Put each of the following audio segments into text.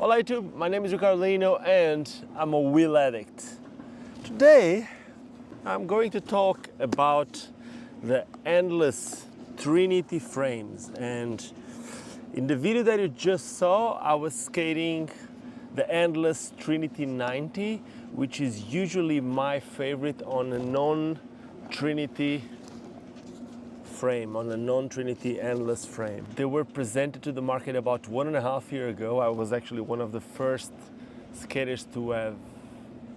Hola YouTube, my name is Ricardo Lino and I'm a wheel addict. Today I'm going to talk about the Endless Trinity frames, and in the video that you just saw I was skating the Endless Trinity 90, which is usually my favorite on a non-Trinity frame, on a non-Trinity endless frame. They were presented to the market about 1.5 years ago. I was actually one of the first skaters to have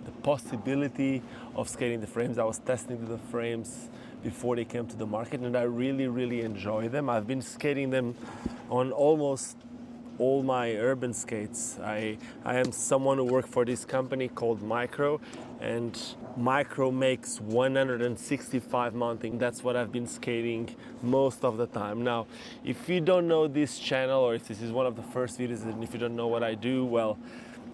the possibility of skating the frames. I was testing the frames before they came to the market, and I really enjoy them. I've been skating them on almost all my urban skates. I am someone who works for this company called Micro, and Micro makes 165 mounting. That's what I've been skating most of the time. Now, if you don't know this channel, or if this is one of the first videos, and if you don't know what I do, well,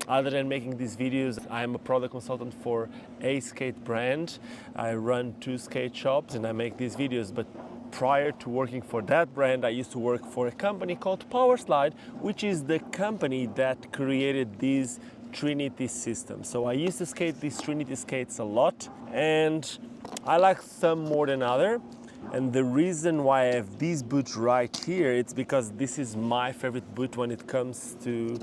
other than making these videos, I am a product consultant for a skate brand. I run 2 skate shops and I make these videos, but prior to working for that brand, I used to work for a company called Powerslide, which is the company that created these Trinity systems. So I used to skate these Trinity skates a lot, and I like some more than other. And the reason why I have these boots right here, it's because this is my favorite boot when it comes to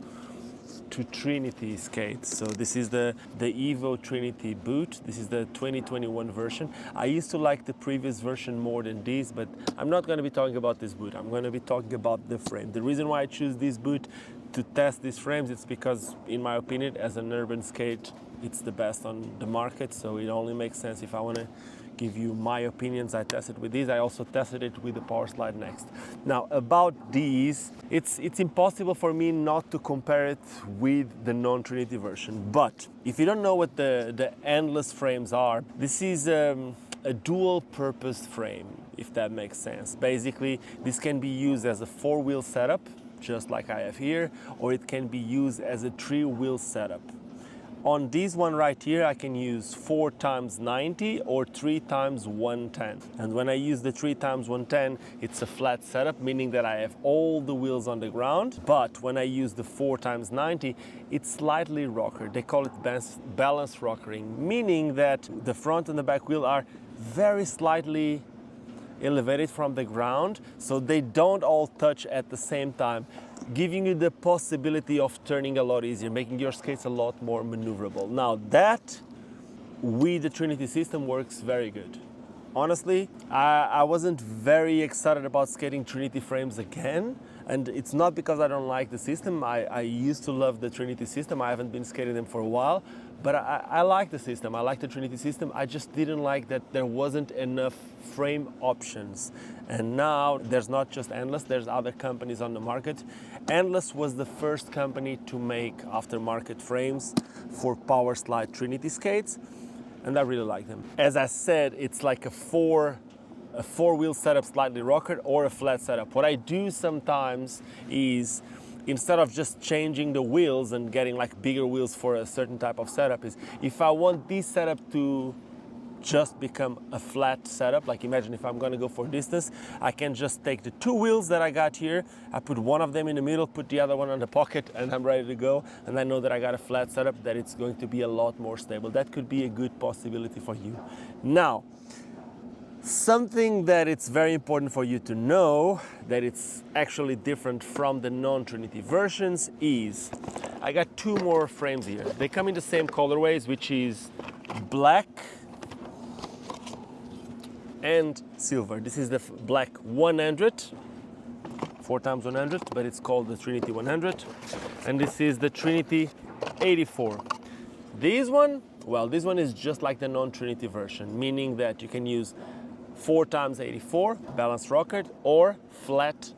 Trinity skates. So this is the Evo Trinity boot. This is the 2021 version. I used to like the previous version more than this, but I'm not going to be talking about this boot. I'm going to be talking about the frame. The reason why I choose this boot to test these frames, it's because, in my opinion, as an urban skate, it's the best on the market. So it only makes sense if I want to give you my opinions. I tested with these. I also tested it with the Powerslide next. Now, about these, it's impossible for me not to compare it with the non-Trinity version. But if you don't know what the endless frames are, this is a dual-purpose frame, if that makes sense. Basically, this can be used as a 4-wheel setup, just like I have here, or it can be used as a 3-wheel setup. On this one right here, I can use 4x90 or 3x110. And when I use the 3x110, it's a flat setup, meaning that I have all the wheels on the ground. But when I use the 4x90, it's slightly rockered. They call it balance rockering, meaning that the front and the back wheel are very slightly elevated from the ground, so they don't all touch at the same time, giving you the possibility of turning a lot easier, making your skates a lot more maneuverable. Now that with the Trinity system works very good. Honestly, I wasn't very excited about skating Trinity frames again, and it's not because I don't like the system. I used to love the Trinity system. I haven't been skating them for a while, but I like the system. I like the Trinity system. I just didn't like that there wasn't enough frame options. And now there's not just Endless, there's other companies on the market. Endless was the first company to make aftermarket frames for Powerslide Trinity skates, and I really like them. As I said, it's like a 4-wheel setup, slightly rockered, or a flat setup. What I do sometimes is, instead of just changing the wheels and getting like bigger wheels for a certain type of setup, is if I want this setup to just become a flat setup, like imagine if I'm going to go for distance, I can just take the 2 wheels that I got here, I put one of them in the middle, put the other one on the pocket, and I'm ready to go. And I know that I got a flat setup, that it's going to be a lot more stable. That could be a good possibility for you. Now, something that it's very important for you to know, that it's actually different from the non-Trinity versions, is I got 2 more frames here. They come in the same colorways, which is black and silver. This is the black 100, 4x100, but it's called the Trinity 100. And this is the Trinity 84. This one, well, this one is just like the non-Trinity version, meaning that you can use 4x84, balance rockered, or flat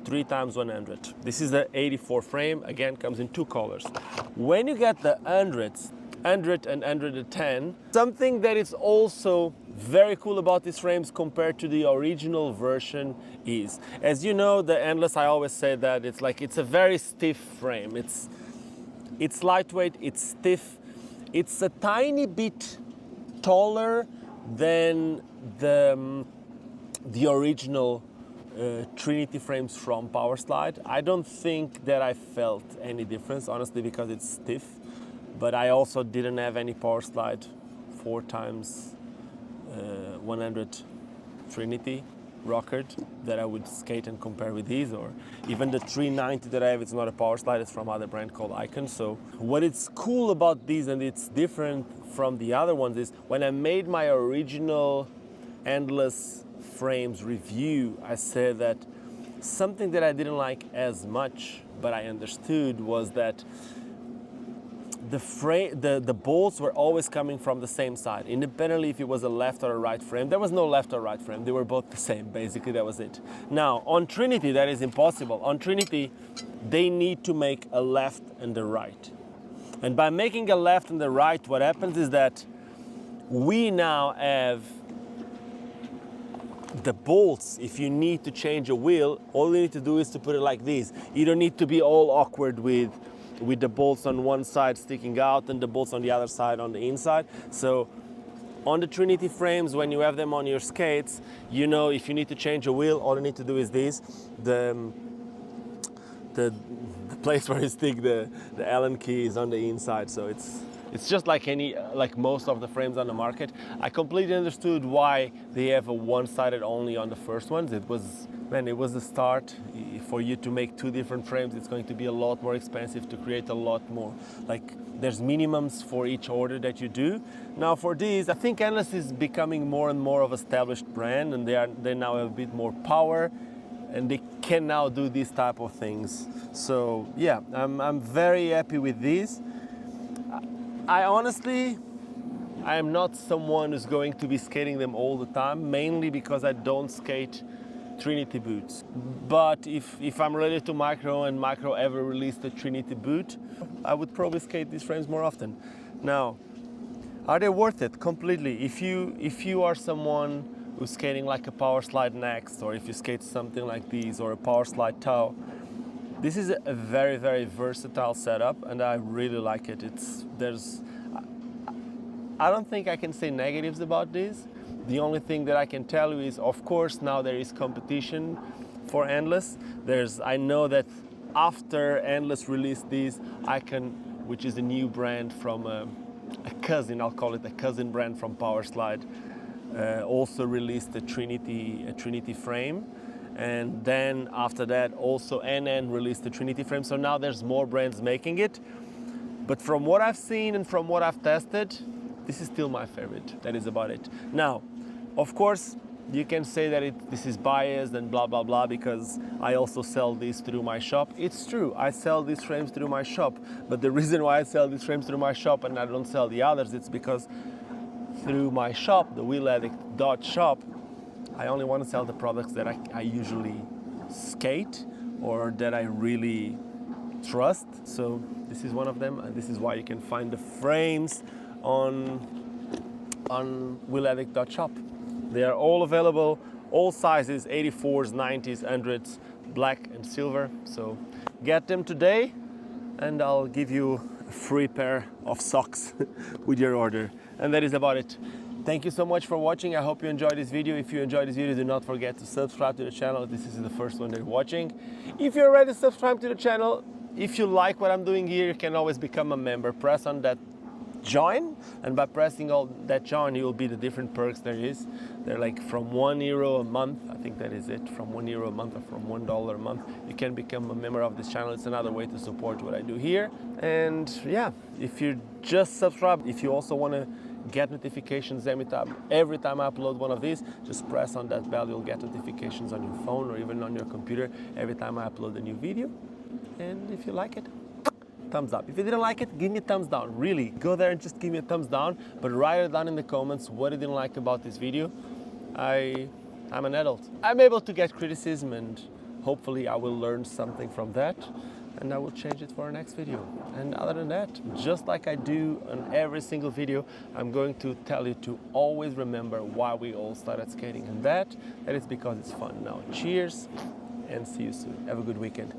3x100. This is the 84 frame, again, comes in 2 colors. When you get the 100s, 100 and 110, something that is also very cool about these frames compared to the original version is, as you know, the Endless, I always say that it's a very stiff frame. It's lightweight, it's stiff, it's a tiny bit taller than the original Trinity frames from Powerslide. I don't think that I felt any difference, honestly, because it's stiff. But I also didn't have any Powerslide 4x 100 Trinity rocker that I would skate and compare with these, or even the 390 that I have. It's not a Powerslide, it's from other brand called Icon. So what is cool about these, and it's different from the other ones, is when I made my original Endless frames review, I said that something that I didn't like as much, but I understood, was that the bolts were always coming from the same side, independently if it was a left or a right frame. There was no left or right frame, they were both the same, basically. That was it. Now on Trinity that is impossible. On Trinity they need to make a left and a right, and by making a left and a right, what happens is that we now have the bolts. If you need to change a wheel, all you need to do is to put it like this. You don't need to be all awkward with the bolts on one side sticking out and the bolts on the other side on the inside. So on the Trinity frames, when you have them on your skates, you know, if you need to change a wheel, all you need to do is this. The place where you stick the Allen key is on the inside. So it's just like most of the frames on the market. I completely understood why they have a one-sided only on the first ones. It was the start. For you to make two different frames, it's going to be a lot more expensive to create a lot more. Like, there's minimums for each order that you do. Now for these, I think Endless is becoming more and more of an established brand, and they now have a bit more power, and they can now do these type of things. So yeah, I'm very happy with these. I am not someone who's going to be skating them all the time, mainly because I don't skate Trinity boots. But if I'm related to Micro and Micro ever released a Trinity boot, I would probably skate these frames more often. Now, are they worth it? Completely. If you are someone who's skating like a Powerslide Next, or if you skate something like these, or a Powerslide Tau, this is a very, very versatile setup, and I really like it. I don't think I can say negatives about this. The only thing that I can tell you is, of course, now there is competition for Endless. I know that after Endless released these, Icon, which is a new brand from a cousin, I'll call it a cousin brand from Powerslide, also released a Trinity frame. And then after that, also NN released the Trinity frame. So now there's more brands making it. But from what I've seen and from what I've tested, this is still my favorite. That is about it. Now, of course, you can say that this is biased and blah, blah, blah, because I also sell these through my shop. It's true, I sell these frames through my shop. But the reason why I sell these frames through my shop and I don't sell the others, it's because through my shop, the WheELADDICT shop, I only want to sell the products that I usually skate or that I really trust. So this is one of them, and this is why you can find the frames on WheELADDICT.shop. They are all available, all sizes, 84s, 90s, 100s, black and silver. So get them today and I'll give you a free pair of socks with your order. And that is about it. Thank you so much for watching. I hope you enjoyed this video. If you enjoyed this video, do not forget to subscribe to the channel if this is the first one that you're watching. If you're already subscribed to the channel, if you like what I'm doing here, you can always become a member. Press on that join, and by pressing all that join, you will be the different perks there is. They're like from €1 a month, I think that is it, from €1 a month or from $1 a month. You can become a member of this channel. It's another way to support what I do here. And yeah, if you just subscribe, if you also want to get notifications every time I upload one of these, just press on that bell. You'll get notifications on your phone or even on your computer every time I upload a new video. And if you like it, thumbs up. If you didn't like it, give me a thumbs down. Really, go there and just give me a thumbs down, but write it down in the comments what you didn't like about this video. I'm an adult. I'm able to get criticism, and hopefully I will learn something from that, and I will change it for our next video. And other than that, just like I do on every single video, I'm going to tell you to always remember why we all started skating, and that is because it's fun. Now, cheers, and see you soon. Have a good weekend.